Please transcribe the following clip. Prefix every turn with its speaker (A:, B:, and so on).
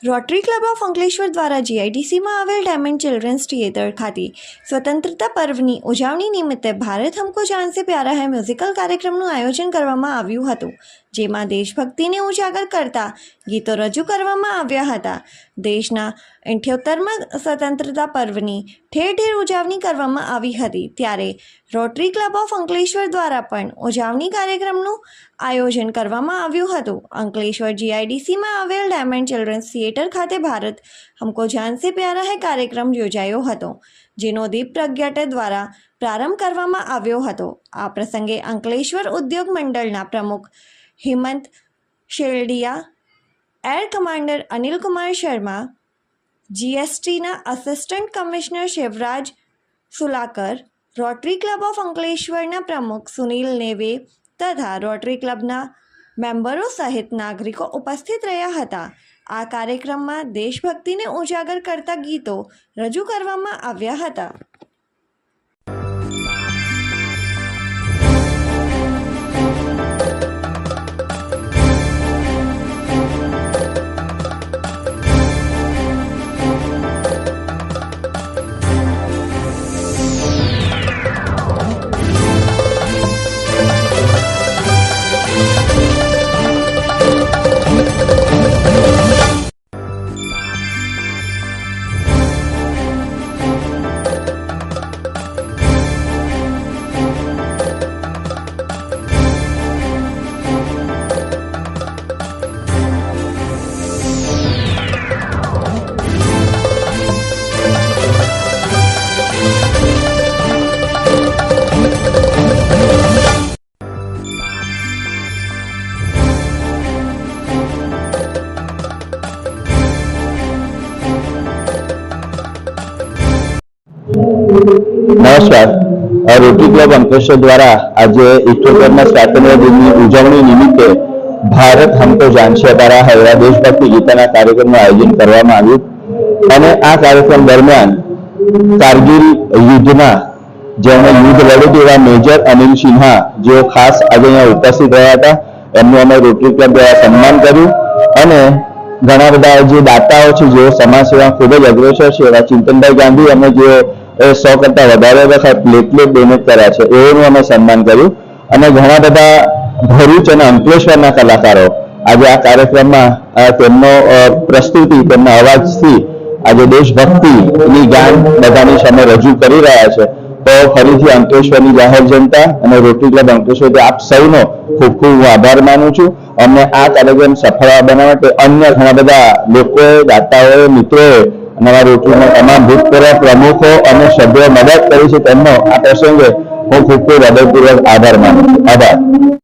A: Rotary club of Ankleshwar દ્વારા જીઆઈડીસીમાં આવેલ diamond children's theatre ખાતે સ્વતંત્રતા પર્વની ઉજવણી નિમિત્તે ભારત હમકો જાન સે પ્યારા હૈ મ્યુઝિકલ કાર્યક્રમનું આયોજન કરવામાં આવ્યું હતું, જેમાં દેશભક્તિને ઉજાગર કરતા ગીતો રજૂ કરવામાં આવ્યા હતા। દેશના 78માં સ્વતંત્રતા પર્વની ઠેર ઠેર ઉજવણી કરવામાં આવી હતી, ત્યારે રોટરી ક્લબ ઓફ અંકલેશ્વર દ્વારા પણ ઉજવણી કાર્યક્રમનું આયોજન કરવામાં આવ્યું હતું। અંકલેશ્વર જીઆઈડીસીમાં આવેલ ડાયમંડ ચિલ્ડ્રન્સ થિયેટર ખાતે ભારત હમકો જાન સે પ્યારા હૈ કાર્યક્રમ યોજાયો હતો, જેનો દીપ પ્રગટ્ય દ્વારા પ્રારંભ કરવામાં આવ્યો હતો। આ પ્રસંગે અંકલેશ્વર ઉદ્યોગ મંડળના પ્રમુખ હિમંત શેરડિયા, એર કમાન્ડર અનિલ કુમાર શર્મા, જીએસટીના assistant commissioner Shivraj Sulakar, rotary club of અંકલેશ્વરના પ્રમુખ સુનિલ નેવે તથા રોટરી ક્લબના મેમ્બરો સહિત નાગરિકો ઉપસ્થિત રહ્યા હતા। આ કાર્યક્રમમાં દેશભક્તિને ઉજાગર કરતા ગીતો રજૂ કરવામાં આવ્યા હતા।
B: नमस्कार। रोटरी क्लब अंकलेश्वर द्वारा आज 78માં સ્વાતંત્ર્ય દિનની ઉજવણી નિમિત્તે ભારત હમકો જાન સે પ્યારા હૈ એવા દેશભક્તિ ગીતના કાર્યક્રમનું આયોજન કરવામાં આવ્યું અને આ કાર્યક્રમ દરમિયાન કારગિલ યુદ્ધના જેમણે યુદ્ધ લડ્યું તેવા મેજર અનિલ સિન્હા જેઓ ખાસ આજે અહીંયા ઉપસ્થિત રહ્યા હતા, એમનું અમે રોટરી ક્લબ દ્વારા સન્માન કર્યું અને ઘણા બધા જે દાતાઓ છે જેઓ સમાજ સેવા ખૂબ જ અગ્રેસર છે એવા ચિંતનભાઈ ગાંધી અમે જેઓ 100 કરતા વધારે વખત પ્લેટલેટ ડોનેટ કર્યા છે એનું અમે સન્માન કર્યું અને ઘણા બધા ભરૂચ અને અંકલેશ્વરના કલાકારો આજે આ કાર્યક્રમમાં તેમનો પ્રસ્તુતિ તેમના અવાજથી આજે દેશભક્તિની ગાન બધાની સામે રજૂ કરી રહ્યા છે। તો ફરીથી અંકલેશ્વરની જાહેર જનતા અને રોટરી ક્લબ અંકલેશ્વર આપ સૌનો ખૂબ ખૂબ આભાર માનું છું। અમને આ કાર્યક્રમ સફળ બનાવવા માટે અન્ય ઘણા બધા લોકોએ, દાતાઓએ, મિત્રોએ અને રોટરીના તમામ ભૂતપૂર્વ પ્રમુખો અને સભ્યો મદદ કરી છે, તેમનો આ પ્રસંગે હું ખૂબ ખૂબ હૃદયપૂર્વક આભાર માનું છું। આભાર।